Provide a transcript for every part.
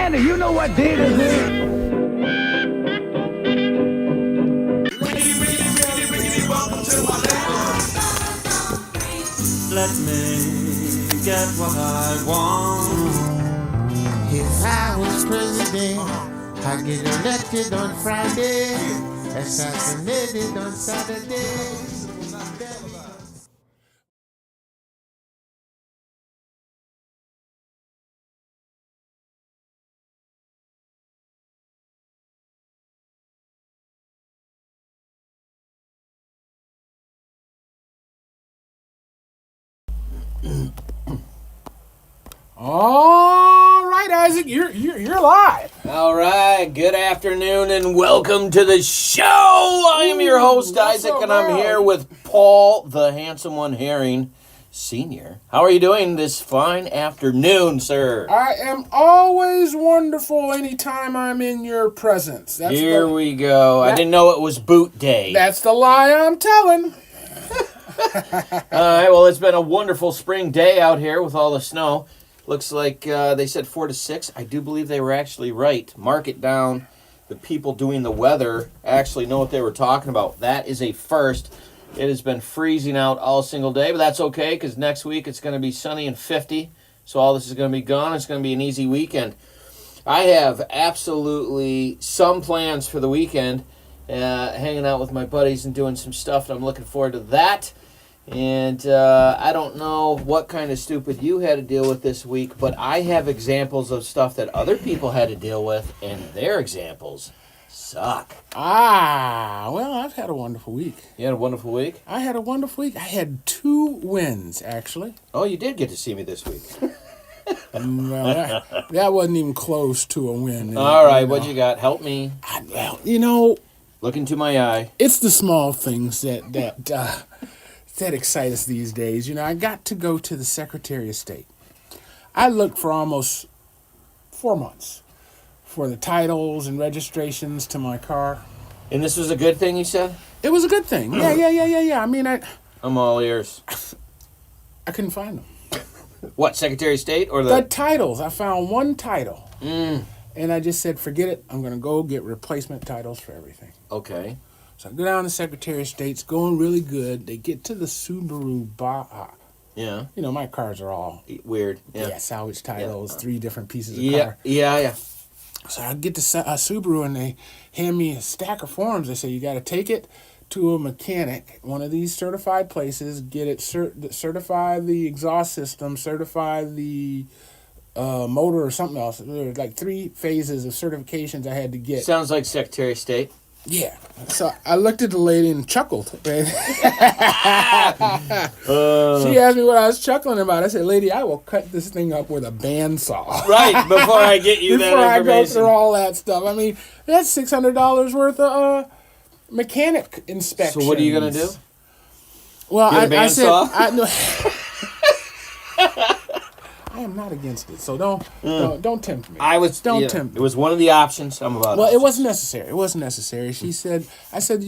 Andy, you know what day this is? Let me get what I want. If I was president, I'd get elected on Friday, assassinated on Saturday. All right, Isaac, you're live. All right, good afternoon and welcome to the show. I am your host, Isaac, and I'm here with Paul, the handsome one Herring, Senior. How are you doing this fine afternoon, sir? I am always wonderful anytime I'm in your presence. Here we go. I didn't know it was boot day. That's the lie I'm telling. All right, well, it's been a wonderful spring day out here with all the snow. Looks like they said 4 to 6. I do believe they were actually right. Mark it down. The people doing the weather actually know what they were talking about. That is a first. It has been freezing out all single day, but that's okay because next week it's going to be sunny and 50. So all this is going to be gone. It's going to be an easy weekend. I have absolutely some plans for the weekend, hanging out with my buddies and doing some stuff, and I'm looking forward to that. And I don't know what kind of stupid you had to deal with this week, but I have examples of stuff that other people had to deal with, and their examples suck. Well, I've had a wonderful week. You had a wonderful week? I had a wonderful week. I had 2 wins, actually. Oh, you did get to see me this week. Well, that wasn't even close to a win. All right, what you got? Help me. Look into my eye. It's the small things that excite us these days. I got to go to the Secretary of State. I looked for almost 4 months for the titles and registrations to my car. And this was a good thing, you said? It was a good thing. Yeah. I mean, I'm all ears. I couldn't find them. What, Secretary of State or the titles? I found one title. And I just said, forget it. I'm going to go get replacement titles for everything. Okay. So I go down to Secretary of State. It's going really good. They get to the Subaru Baja. Yeah. My cars are all weird. Yeah, salvage titles, 3 different pieces of car. Yeah. So I get to Subaru and they hand me a stack of forms. They say, you got to take it to a mechanic, one of these certified places, get it certify the exhaust system, certify the motor or something else. There were like 3 phases of certifications I had to get. Sounds like Secretary of State. Yeah. So I looked at the lady and chuckled. She asked me what I was chuckling about. I said, lady, I will cut this thing up with a bandsaw. Right, before I get you that information. Before I go through all that stuff. I mean, that's $600 worth of mechanic inspection. So what are you going to do? Well, I said... I am not against it, so don't tempt me. Don't tempt me. It was one of the options. I'm about. Well, it wasn't necessary. It wasn't necessary. I said,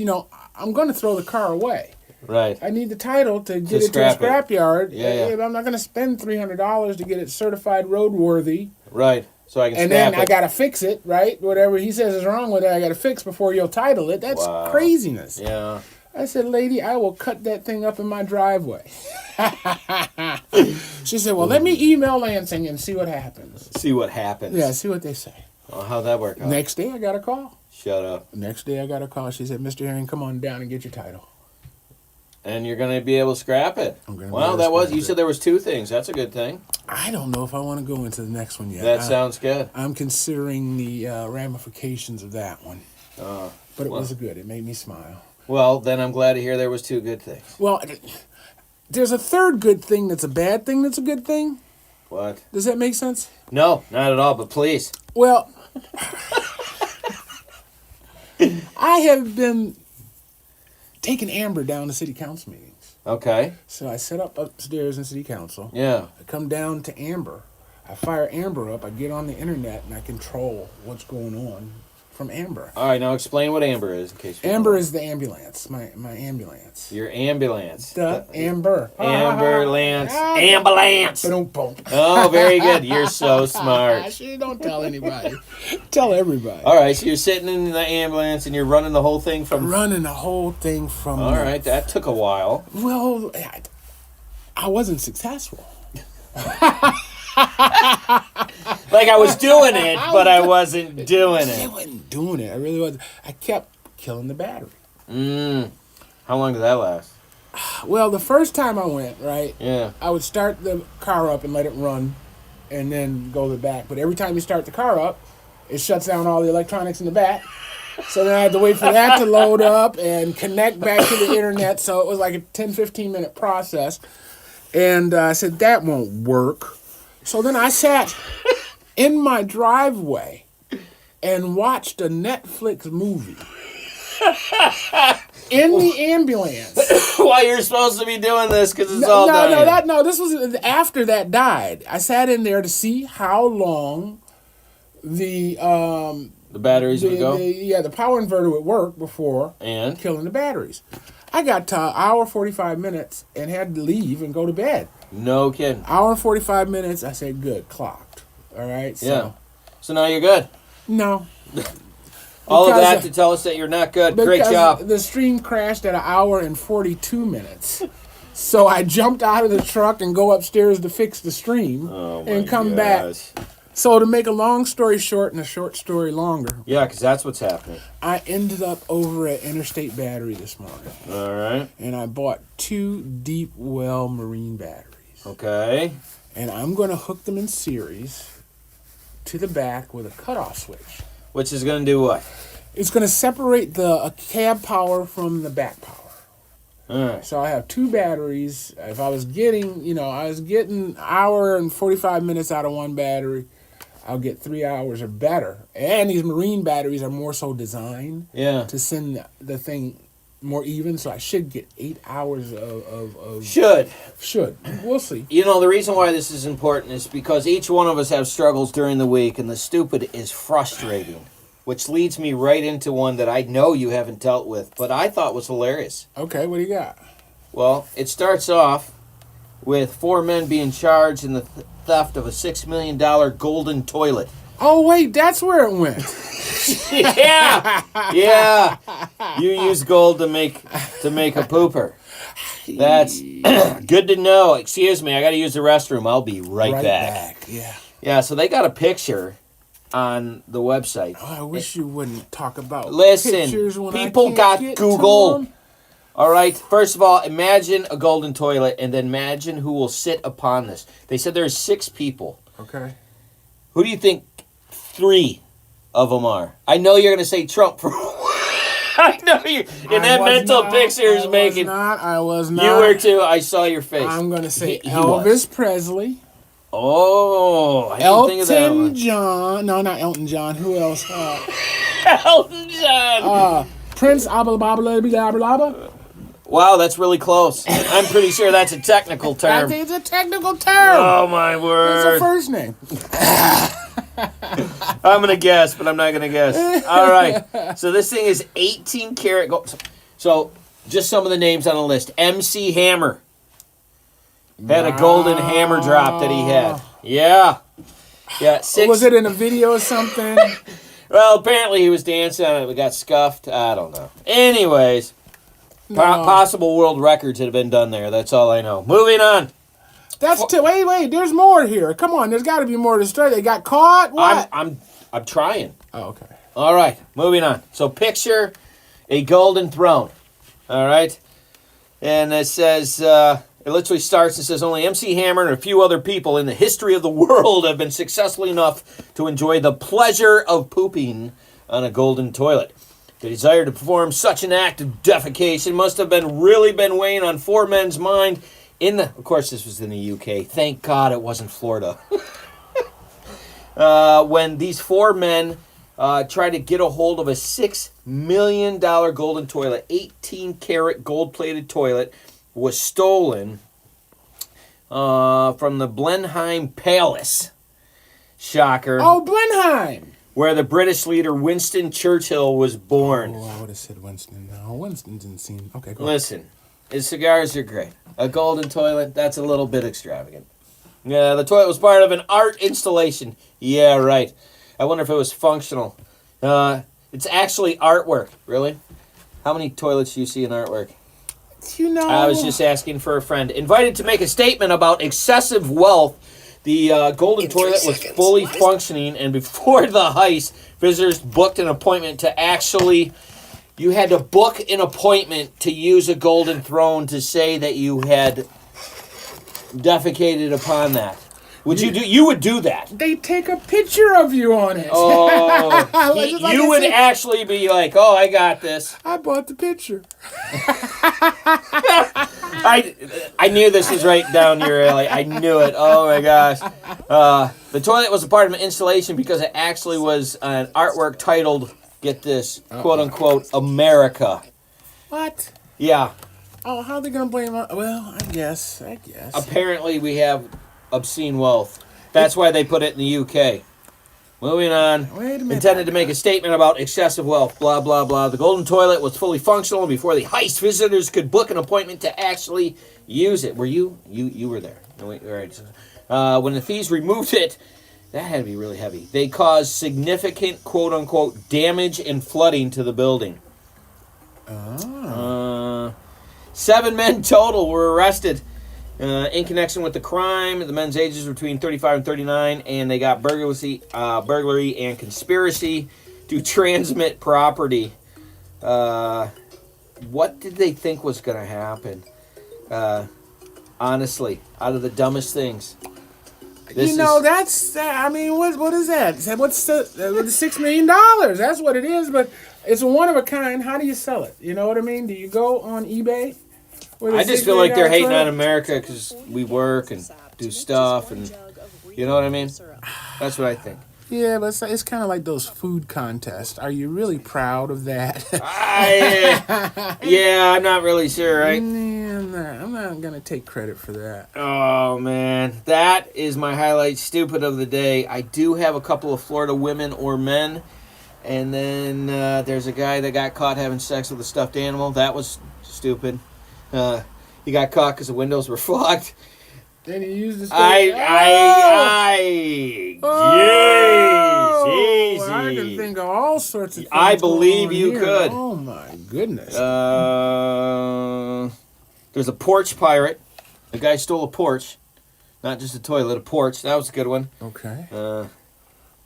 I'm going to throw the car away. Right. I need the title to get it to a scrapyard. Yeah. I'm not going to spend $300 to get it certified roadworthy. Right. So I can. And then I got to fix it. Right. Whatever he says is wrong with it, I got to fix before you'll title it. That's craziness. Yeah. I said, lady, I will cut that thing up in my driveway. She said, well, let me email Lansing and see what happens. See what happens. Yeah, see what they say. Oh, how'd that work out? Next day, I got a call. Shut up. Next day, I got a call. She said, Mr. Herring, come on down and get your title. And you're going to be able to scrap it. You said there was 2 things. That's a good thing. I don't know if I want to go into the next one yet. That sounds good. I'm considering the ramifications of that one. But it was good. It made me smile. Well, then I'm glad to hear there was 2 good things. Well, there's a third good thing that's a bad thing that's a good thing. What? Does that make sense? No, not at all, but please. Well, I have been taking Amber down to city council meetings. Okay. So I set up upstairs in city council. Yeah. I come down to Amber. I fire Amber up. I get on the internet and I control what's going on from Amber. All right, now explain what Amber is in case. Amber is the ambulance. My ambulance. Your ambulance. The Amber. Ambulance. Ambulance. Boom. Oh, very good. You're so smart. She don't tell anybody. Tell everybody. All right, so you're sitting in the ambulance and you're running the whole thing from. Running the whole thing from. All right, that took a while. Well, I wasn't successful. Like I was doing it, but I wasn't doing I it. wasn't doing it. I really wasn't. I kept killing the battery. How long did that last? Well, the first time I went, right, Yeah. I would start the car up and let it run and then go to the back. But every time you start the car up, it shuts down all the electronics in the back. So then I had to wait for that to load up and connect back to the internet. So it was like a 10, 15-minute process. And I said, that won't work. So then I sat in my driveway and watched a Netflix movie in the ambulance. While you're supposed to be doing this because it's all done. No, this was after that died. I sat in there to see how long the batteries would go. the power inverter would work before And? killing the batteries. I got to an hour 45 minutes and had to leave and go to bed. No kidding. Hour and 45 minutes. I said, good, clocked. All right. So, Yeah. So now you're good. No. All of Because, that to tell us that you're not good. Great Because job. The stream crashed at an hour and 42 minutes. So I jumped out of the truck and go upstairs to fix the stream and come back. So to make a long story short and a short story longer, Yeah, because that's what's happening. I ended up over at Interstate Battery this morning. All right. And I bought 2 Deep Well Marine batteries. Okay. And I'm going to hook them in series to the back with a cutoff switch. Which is going to do what? It's going to separate the cab power from the back power. All right. So I have 2 batteries. If I was getting, I was getting hour and 45 minutes out of one battery, I'll get 3 hours or better. And these marine batteries are more so designed Yeah. to send the thing more even. So I should get 8 hours of Should. We'll see. The reason why this is important is because each one of us have struggles during the week, and the stupid is frustrating. Which leads me right into one that I know you haven't dealt with, but I thought was hilarious. Okay, what do you got? Well, it starts off with 4 men being charged in the theft of a $6 million golden toilet. Oh, wait, that's where it went. Yeah. You use gold to make a pooper. That's good to know. Excuse me, I got to use the restroom. I'll be right back. Yeah. Yeah, so they got a picture on the website. Oh, I wish you wouldn't talk about Listen, pictures when people I can't got get Google. to 'em. All right, first of all, imagine a golden toilet, and then imagine who will sit upon this. They said there's 6 people. Okay. Who do you think 3 of them are? I know you're going to say Trump. I know you. In that mental picture is making. I was not. You were too. I saw your face. I'm going to say He Elvis was. Presley. Oh, I didn't think of that Elton one. John. No, not Elton John. Who else? Elton John. Prince Abba. Wow, that's really close. I'm pretty sure that's a technical I term. think it's a technical term. Oh my It's a word. first name. I'm going to guess, but I'm not going to guess. All right. So this thing is 18 karat gold. So just some of the names on the list. MC Hammer. Had a golden hammer drop that he had. Yeah. Yeah. 6. Was it in a video or something? Well, apparently he was dancing on it. It got scuffed. I don't know. Anyways, possible world records that have been done there. That's all I know. Moving on. That's wait. There's more here. Come on. There's got to be more to the story. They got caught. What? I'm trying. Oh, okay. All right. Moving on. So picture a golden throne. All right. And it says, it literally starts and says, only MC Hammer and a few other people in the history of the world have been successful enough to enjoy the pleasure of pooping on a golden toilet. The desire to perform such an act of defecation must have really been weighing on 4 men's mind of course this was in the UK. Thank God it wasn't Florida. When these 4 men tried to get a hold of a $6 million golden toilet, 18 karat gold plated toilet was stolen from the Blenheim Palace. Shocker. Oh, Blenheim. where the British leader Winston Churchill was born. Oh, I would have said Winston. No, Winston didn't seem... Okay, go Listen, his cigars are great. A golden toilet, that's a little bit extravagant. Yeah, the toilet was part of an art installation. Yeah, right. I wonder if it was functional. It's actually artwork. Really? How many toilets do you see in artwork? You know... I was just asking for a friend. Invited to make a statement about excessive wealth, the golden toilet was fully functioning, and before the heist, visitors booked an appointment to actually... You had to book an appointment to use a golden throne to say that you had defecated upon that. Would you do? You would do that. They take a picture of you on it. Oh, Just like you I would said, actually be like, "Oh, I got this." I bought the picture. I knew this was right down your alley. I knew it. Oh my gosh. The toilet was a part of an installation because it actually was an artwork titled, get this, quote unquote, America. What? Yeah. Oh, how are they gonna blame? Well, I guess. Apparently, we have obscene wealth. That's why they put it in the UK. Moving on. Wait a minute. Intended to make a statement about excessive wealth. Blah blah blah. The golden toilet was fully functional, and before the heist, visitors could book an appointment to actually use it. Were you? You were there. No, wait, all right. When the thieves removed it, that had to be really heavy. They caused significant quote unquote damage and flooding to the building. 7 men total were arrested in connection with the crime. The men's ages were between 35 and 39, and they got burglary and conspiracy to transmit property. What did they think was going to happen? Honestly, out of the dumbest things. That's. I mean, what is that? What's the $6 million? That's what it is. But it's one of a kind. How do you sell it? You know what I mean? Do you go on eBay? I just feel like they're hating on America because we work and do stuff, and you know what I mean? That's what I think. Yeah, but it's kind of like those food contests. Are you really proud of that? Yeah, I'm not really sure, right? I'm not going to take credit for that. Oh, man. That is my highlight stupid of the day. I do have a couple of Florida women or men, and then there's a guy that got caught having sex with a stuffed animal. That was stupid. He got caught because the windows were fogged. Then he used the I can think of all sorts of things. I believe you here. could. Oh my goodness. There's a porch pirate. The guy stole a porch. Not just a toilet, a porch. That was a good one. Okay.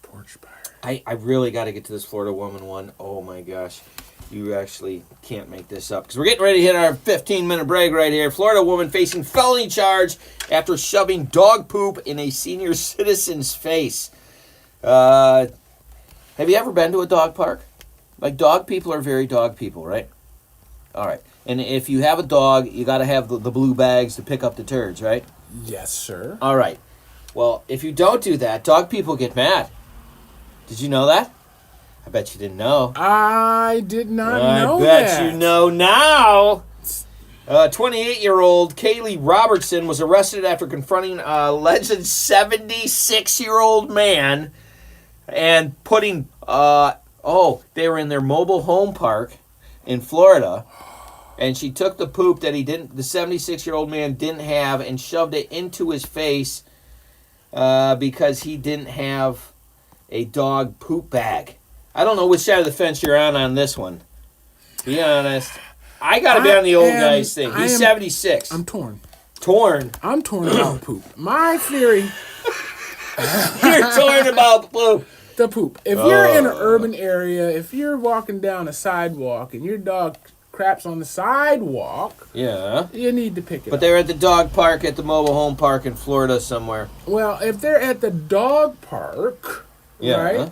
Porch pirate. I really got to get to this Florida woman one. Oh my gosh. You actually can't make this up. Because we're getting ready to hit our 15-minute break right here. Florida woman facing felony charge after shoving dog poop in a senior citizen's face. Have you ever been to a dog park? Like, dog people are very dog people, right? All right. And if you have a dog, you got to have the blue bags to pick up the turds, right? Yes, sir. All right. Well, if you don't do that, dog people get mad. Did you know that? I bet you didn't know. I did not know that. I bet you know now. 28-year-old Kaylee Robertson was arrested after confronting a alleged 76-year-old man and putting, they were in their mobile home park in Florida, and she took the poop that the 76-year-old man didn't have and shoved it into his face because he didn't have a dog poop bag. I don't know which side of the fence you're on this one. Be honest. I got to be on the old guy's thing. He's 76. I'm torn. I'm torn about poop. My theory... You're torn about poop. The poop. If you're in an urban area, if you're walking down a sidewalk and your dog craps on the sidewalk, yeah, you need to pick it up. But they're at the dog park at the mobile home park in Florida somewhere. Well, if they're at the dog park, right?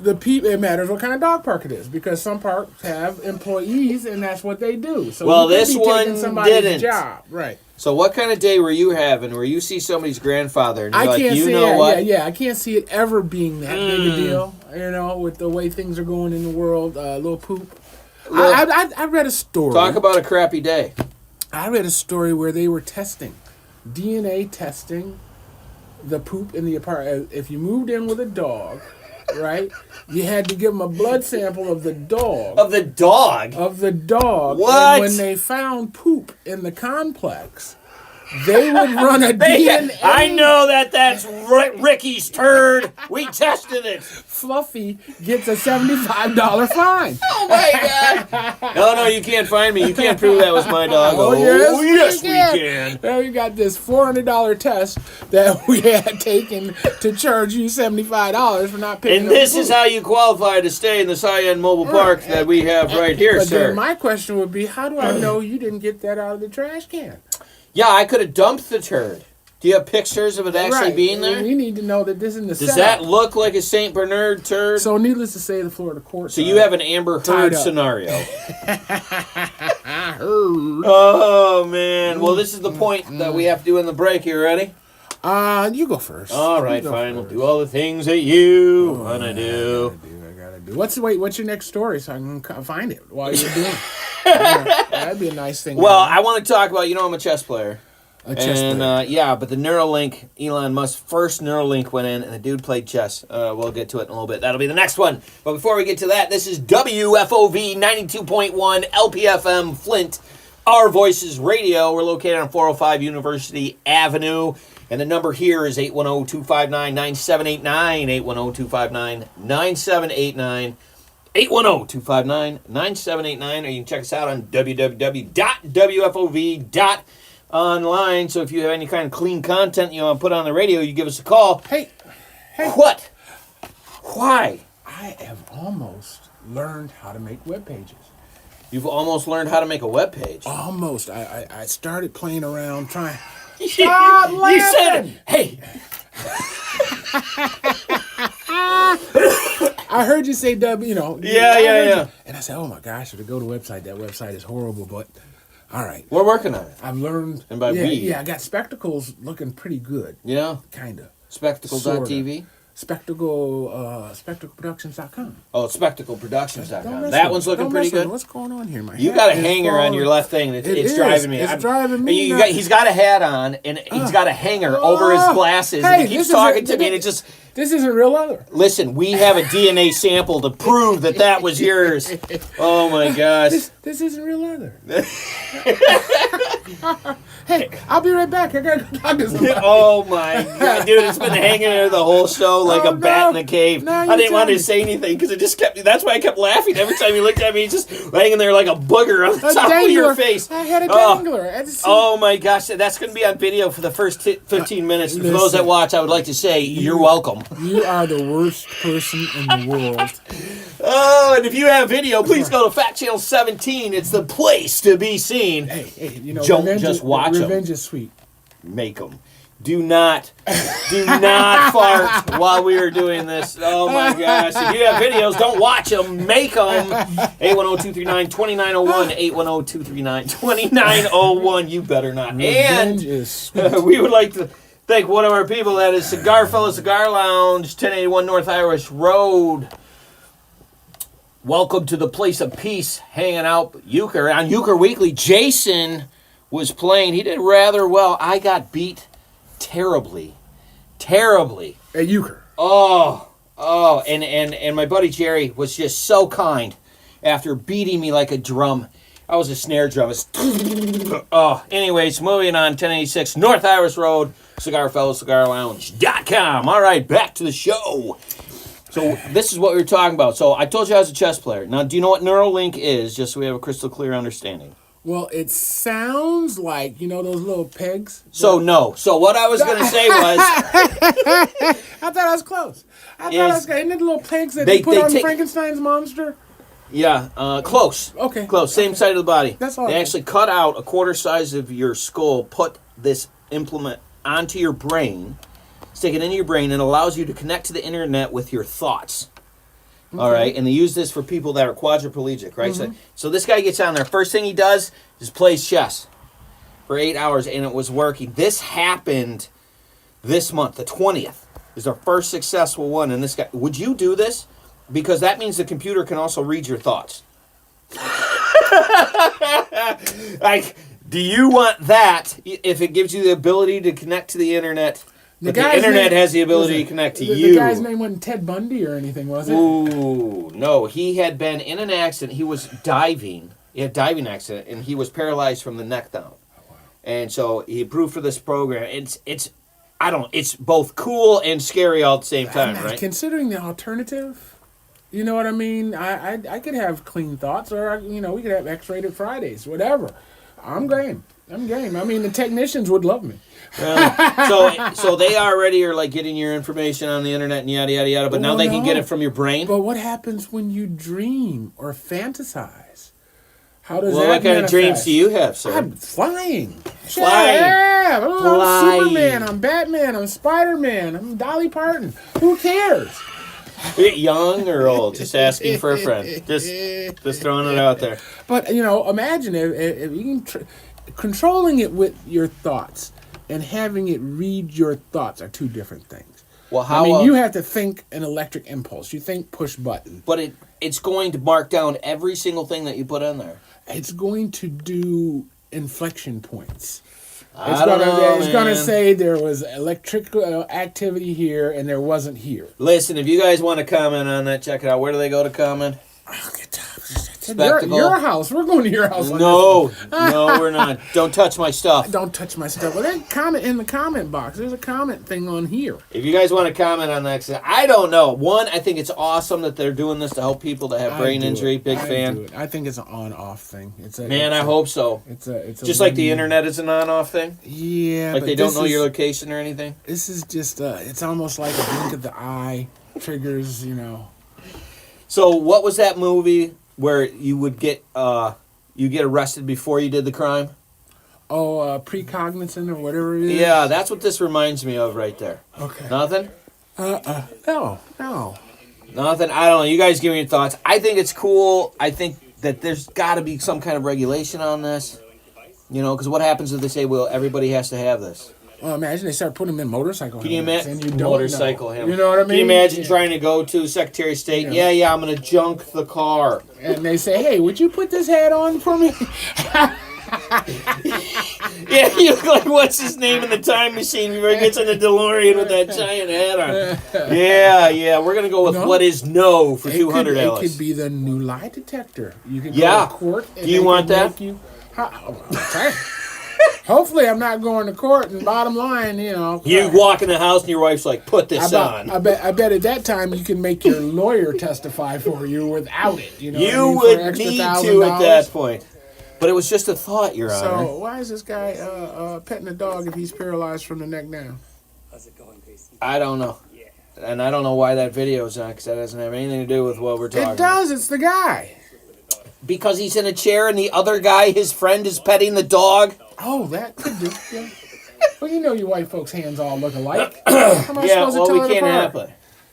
It matters what kind of dog park it is, because some parks have employees and that's what they do. So this one didn't. Job. Right. So what kind of day were you having where you see somebody's grandfather and you're I can't see what? Yeah, I can't see it ever being that big a deal, with the way things are going in the world. Little poop. I read a story. Talk about a crappy day. I read a story where they were DNA testing the poop in the apartment. If you moved in with a dog right? You had to give them a blood sample of the dog. Of the dog. Of the dog. What? And when they found poop in the complex, they would run a DNA. I know that's Ricky's turd. We tested it. Fluffy gets a $75 fine. Oh my God. No, you can't find me. You can't prove that was my dog. Oh, yes, we can. Now we got this $400 test that we had taken to charge you $75 for not picking And up this the is poop. how you qualify to stay in the Cyan Mobile Park that we have right here, But sir. then my question would be, how do I know you didn't get that out of the trash can? Yeah, I could have dumped the turd. Do you have pictures of it actually being there? We need to know that this is in the Does that look like a St. Bernard turd? So needless to say, the Florida court. So you have an Amber Tied Heard up. scenario. Oh, man. Well, this is the point that we have to do in the break. You ready? You go first. All right, You go fine. We'll first. do all the things that you want to do. I gotta do. What's your next story so I can find it while you're doing it? Yeah, that'd be a nice thing. Well, I want to talk about, I'm a chess player. a chess And player. but the Neuralink, Elon Musk's first Neuralink went in, and the dude played chess. We'll get to it in a little bit. That'll be the next one. But before we get to that, this is WFOV 92.1 LPFM Flint, Our Voices Radio. We're located on 405 University Avenue, and the number here is 810-259-9789, 810-259-9789. 810-259-9789, or you can check us out on www.wfov.online. So if you have any kind of clean content you want to put on the radio, you give us a call. Hey, What? Why? I have almost learned how to make web pages. You've almost learned how to make a web page. Almost. I started playing around trying. You Stop said, laughing! hey, I heard you say Yeah. I heard you. And I said, oh my gosh, to go to the website. That website is horrible, but all right. we're working on it. I've learned. And by yeah, we- yeah, I got spectacles looking pretty good, Yeah? kind of. Spectacle.tv? Spectacleproductions.com. Oh, it's spectacleproductions.com. Don't mess That with one's me. looking Don't pretty mess with good. me. What's going on here, my You hat got a is hanger on falling. your left thing. It's is. driving me. It's driving me You nuts. he's got a hat on, and he's got a hanger over his glasses, Hey, and he keeps this talking isn't- to me, and it just... This isn't real leather. Listen, we have a DNA sample to prove that was yours. Oh, my gosh. This isn't real leather. Hey, I'll be right back. I gotta go talk to somebody. Oh, my God. Dude, it's been hanging there the whole show like Oh, a bat no. in a cave. No, I you didn't want tell to me. say anything because it just kept... That's why I kept laughing. Every time he looked at me, he's just hanging there like a booger on the A top of your dangler. face. I had a Oh. dangler. I had to see. Oh my gosh, that's going to be on video for the first 15 minutes. And for those that Listen. watch, I would like to say you're welcome. You are the worst person in the world. Oh, and if you have video, please go to Fat Channel 17. It's the place to be seen. Hey, Don't revenge just is, watch 'em. Revenge is sweet. Make them. Do not fart while we are doing this. Oh my gosh. If you have videos, don't watch them. Make them. 810-239-2901. 810-239-2901. You better not. Revenge And is sweet. we would like to thank one of our people, that is Cigar Fellow Cigar Lounge, 1081 North Irish Road. Welcome to the place of peace, hanging out Euchre. On Euchre Weekly, Jason was playing. He did rather well. I got beat terribly. At Euchre. Oh, and my buddy Jerry was just so kind after beating me like a drum. I was a snare drum. Oh, anyways, moving on, 1086 North Irish Road, CigarFellowCigarLounge.com. All right, back to the show. So this is what we were talking about. So I told you I was a chess player. Now, do you know what Neuralink is, just so we have a crystal clear understanding? Well, it sounds like, those little pegs. So no. So what I was going to say was... I thought I was close. Isn't it the little pegs that they put on take- Frankenstein's monster? Yeah, close. Okay. Close, same side of the body. That's all They right. actually cut out a quarter size of your skull, put this implement onto your brain, stick it into your brain, and it allows you to connect to the internet with your thoughts. All right, and they use this for people that are quadriplegic, right? So this guy gets on there. First thing he does is plays chess for 8 hours, and it was working. This happened this month, the 20th, is our first successful one. And this guy, would you do this? Because that means the computer can also read your thoughts. Like, do you want that if it gives you the ability to connect to the internet But the internet has the ability to connect to you. The guy's name wasn't Ted Bundy or anything, was it? Ooh, no. He had been in an accident. He was diving. He had a diving accident, and he was paralyzed from the neck down. And so he approved for this program. It's both cool and scary all at the same time, right? Considering the alternative, you know what I mean? I could have clean thoughts, or we could have X-rated Fridays, whatever. I'm game. I mean, the technicians would love me. So they already are like getting your information on the internet and yada yada yada. But now they can get it from your brain. But what happens when you dream or fantasize? How does that what kind of dreams do you have, sir? I'm flying. Flying. Yeah, I'm Flying. Superman. I'm Batman. I'm Spider-Man. I'm Dolly Parton. Who cares? Young or old? Just asking for a friend. Just throwing it out there. But imagine if you can controlling it with your thoughts and having it read your thoughts are two different things. Well, how? I mean, you have to think an electric impulse. You think push button. But it's going to mark down every single thing that you put in there. It's going to do inflection points. It's going to say there was electrical activity here and there wasn't here. Listen, if you guys want to comment on that, check it out. Where do they go to comment? Spectacle. Your house. We're going to your house. No, we're not. Don't touch my stuff. Don't touch my stuff. Well, then comment in the comment box. There's a comment thing on here. If you guys want to comment on that, I don't know. One, I think it's awesome that they're doing this to help people that have brain injury. Big fan. I think it's an on-off thing. I hope so. It's just like the internet is an on-off thing. Yeah, like they don't know your location or anything. This is just. It's almost like a blink of the eye triggers. So what was that movie where you would get arrested before you did the crime? Oh, precognizant or whatever it is? Yeah, that's what this reminds me of right there. Okay. Nothing? No. Nothing? I don't know. You guys give me your thoughts. I think it's cool. I think that there's got to be some kind of regulation on this. Because what happens if they say, well, everybody has to have this? Well, imagine they start putting them in motorcycle Can you imagine? You Motorcycle helmet. You know what I mean? Can you imagine trying to go to Secretary of State? Yeah, I'm going to junk the car. And they say, hey, would you put this hat on for me? Yeah, you look like what's his name in the time machine before he gets in the DeLorean with that giant hat on. Yeah, we're going to go with what is no for $200. It could be the new lie detector. You can go to court. And do you want that? Hopefully, I'm not going to court. And bottom line, you walk in the house and your wife's like, "Put this on." I bet at that time you can make your lawyer testify for you without it. You would need to at that point. But it was just a thought, Your Honor. So why is this guy petting a dog if he's paralyzed from the neck down? I don't know. And I don't know why that video is on, because that doesn't have anything to do with what we're talking about. It does. It's the guy. Because he's in a chair and the other guy, his friend, is petting the dog. Oh, that could do. Yeah. Well, you white folks' hands all look alike. How am I supposed to tell we it can't apart? have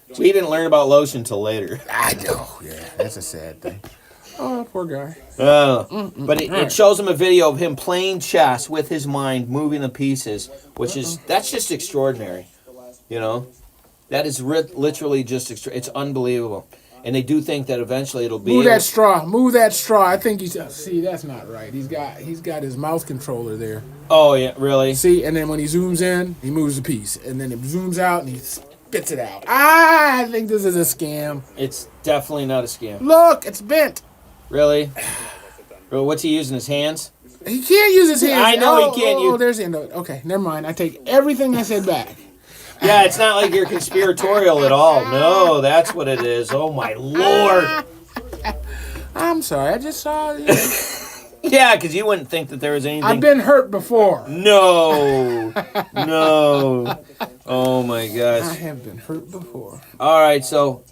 it. We didn't learn about lotion till later. I know. Yeah, that's a sad thing. Oh, poor guy. But it shows him a video of him playing chess with his mind, moving the pieces, that's just extraordinary. That is literally just it's unbelievable. And they do think that eventually it'll be. Move that straw. I think he's. See, that's not right. He's got his mouse controller there. Oh yeah, really? See, and then when he zooms in, he moves the piece, and then it zooms out and he spits it out. I think this is a scam. It's definitely not a scam. Look, it's bent. Really? What's he using? His hands? He can't use his hands. I know he can't use. Oh, there's the end of it. Okay, never mind. I take everything I said back. Yeah, it's not like you're conspiratorial at all. No, that's what it is. Oh, my Lord. I'm sorry. I just saw... Yeah, because you wouldn't think that there was anything... I've been hurt before. No. Oh, my gosh. I have been hurt before. All right, so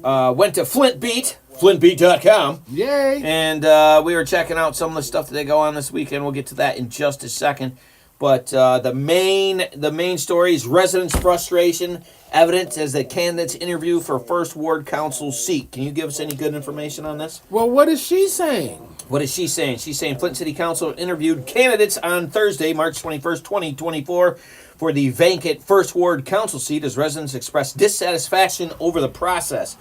went to Flintbeat, flintbeat.com. Yay. And we were checking out some of the stuff that they go on this weekend. We'll get to that in just a second. But the main story is residents' frustration evident as the candidates interview for First Ward Council seat. Can you give us any good information on this? Well, what is she saying? What is she saying? She's saying Flint City Council interviewed candidates on Thursday, March 21st, 2024, for the vacant First Ward Council seat as residents expressed dissatisfaction over the process.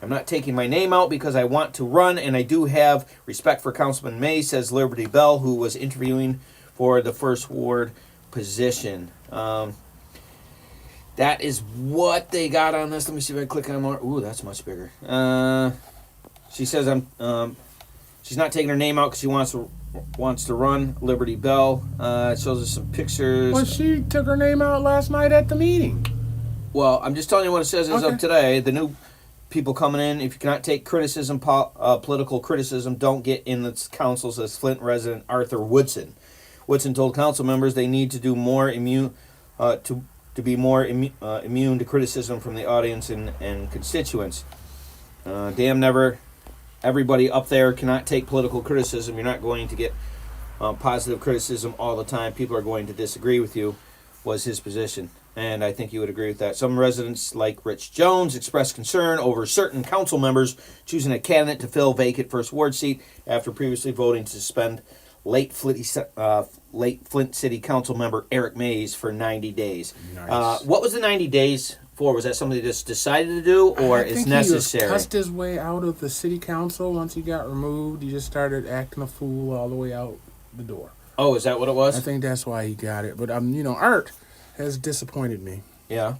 I'm not taking my name out because I want to run, and I do have respect for Councilman May, says Liberty Bell, who was interviewing for the First Ward position. That is what they got on this. Let me see if I click on more. Ooh, that's much bigger. She says she's not taking her name out because she wants to run. Liberty Bell. It shows us some pictures. Well, she took her name out last night at the meeting. Well, I'm just telling you what it says as of today. The new people coming in, if you cannot take criticism, political criticism, don't get in the council, says Flint resident Arthur Woodson. Woodson told council members they need to do more immune to be more immune to criticism from the audience and constituents. Damn, never. Everybody up there cannot take political criticism. You're not going to get positive criticism all the time. People are going to disagree with you, was his position. And I think you would agree with that. Some residents, like Rich Jones, expressed concern over certain council members choosing a candidate to fill vacant first ward seat after previously voting to suspend late Flint City Council member Eric Mays for 90 days. Nice. What was the 90 days for? Was that something they just decided to do, or it's necessary? He cussed his way out of the city council. Once he got removed, he just started acting a fool all the way out the door. Oh, is that what it was? I think that's why he got it. But Art has disappointed me. Yeah.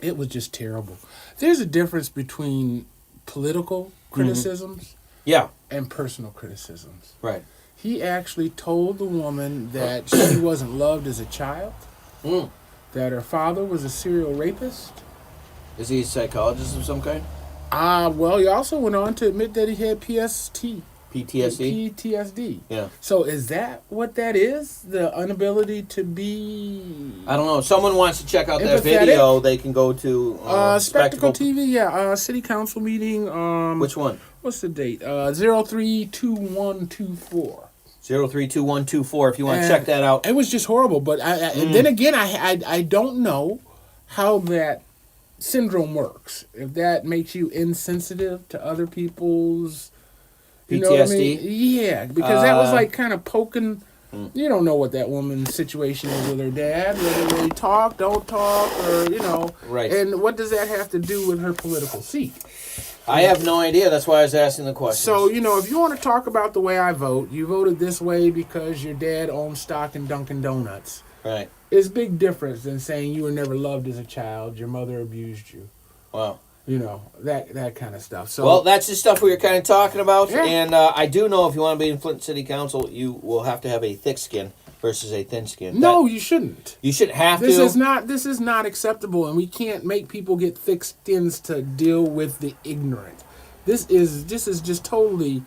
It was just terrible. There's a difference between political criticisms Yeah. and personal criticisms. Right. He actually told the woman that she wasn't loved as a child, that her father was a serial rapist. Is he a psychologist of some kind? Well, he also went on to admit that he had PTSD. PTSD. Yeah. So is that what that is? The inability to be... I don't know. If someone wants to check out that empathetic? video, they can go to Spectacle TV, yeah. City Council meeting. Which one? What's the date? 032124. 032124 if you want to check that out. It was just horrible. But then again, I don't know how that syndrome works. If that makes you insensitive to other people's... You know what I mean? Yeah, because that was like kind of poking. You don't know what that woman's situation is with her dad, whether they talk, don't talk, or Right. And what does that have to do with her political seat? I have no idea. That's why I was asking the question. So if you want to talk about the way I vote, you voted this way because your dad owned stock in Dunkin' Donuts. Right. It's a big difference than saying you were never loved as a child, your mother abused you. Wow. That kind of stuff. So, well, that's the stuff we were kind of talking about. Yeah. And I do know if you want to be in Flint City Council, you will have to have a thick skin versus a thin skin. No, you shouldn't. You shouldn't have This to. is not acceptable, and we can't make people get thick skins to deal with the ignorant. This is just totally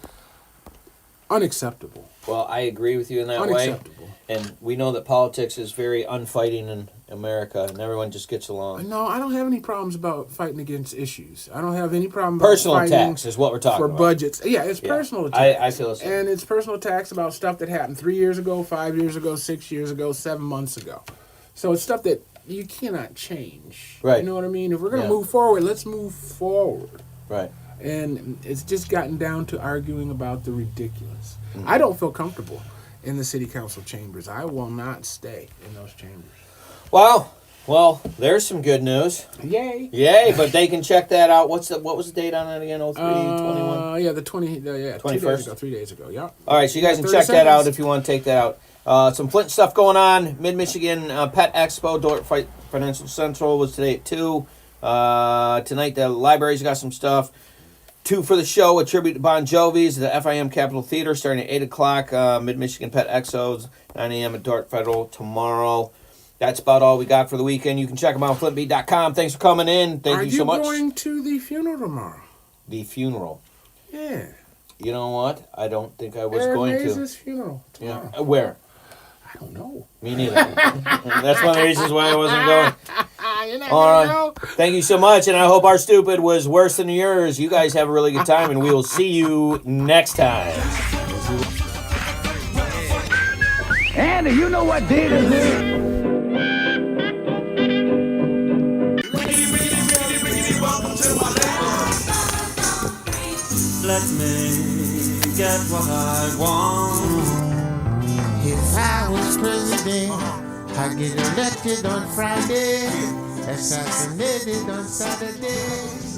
unacceptable. Well, I agree with you in that way. Unacceptable. And we know that politics is very unfighting in America, and everyone just gets along. No, I don't have any problems about fighting against issues. I don't have any problem Personal about fighting attacks is what we're talking for about. budgets. Yeah, it's personal attacks. I feel the same. And it's personal attacks about stuff that happened 3 years ago, 5 years ago, 6 years ago, 7 months ago. So it's stuff that you cannot change. Right. You know what I mean? If we're going to move forward, let's move forward. Right. And it's just gotten down to arguing about the ridiculous. I don't feel comfortable in the city council chambers. I will not stay in those chambers. Wow. Well, there's some good news. Yay. Yay, but they can check that out. What was the date on that again? 03/21? Yeah, the 21st? 3 days ago, yeah. All right, so you guys can 30 check that out seconds. if you want to take that out. Some Flint stuff going on. Mid-Michigan Pet Expo, Dordt Financial Central was today at 2. Tonight the library's got some stuff. 2 for the show, a tribute to Bon Jovi's, the FIM Capitol Theater, starting at 8 o'clock. Mid-Michigan Pet Exos, 9 a.m. at Dordt Federal tomorrow. That's about all we got for the weekend. You can check them out on flintbeat.com. Thanks for coming in. Thank you so much. Are you going to the funeral tomorrow? The funeral. Yeah. You know what? I don't think I was Aaron going Mays' to. funeral tomorrow. Yeah. Where? I don't know. Me neither. That's one of the reasons why I wasn't going. You're not All gonna right. know. Thank you so much, and I hope our stupid was worse than yours. You guys have a really good time, and we will see you next time. Andy, you know what day it is? Let me get what I want. If I was president, I'd get elected on Friday, assassinated on Saturday.